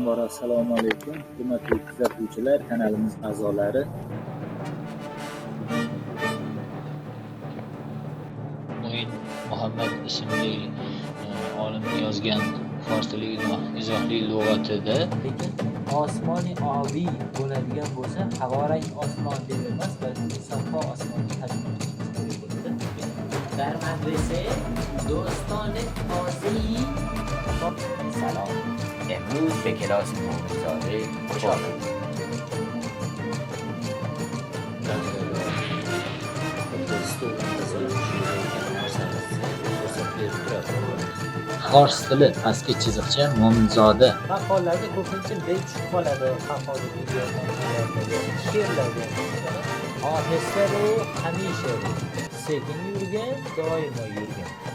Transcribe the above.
Avvalambor assalomu alaykum, hurmatli kuzatuvchilar, kanalimiz a'zolari. Mo'in Muhammad ismli olimning yozgan fors tiliga izohli lug'atida, lekin osmoni obiy bo'ladigan bo'lsa, havorang osmon deb emas, balki musaffo osmonni tarjima qilish kerak bo'ladi. در مدرسه دوستان تازه‌ای سلام. امروز به کلاس مومنزاده خوش آمدید. fors tili pastki chiziqcha Mo'minzoda. Maqollarga ko'pincha bel tushib qoladi, qafoli she'rlarga. Ohista ru hamisha, sekin yurgan, doimo yurgan.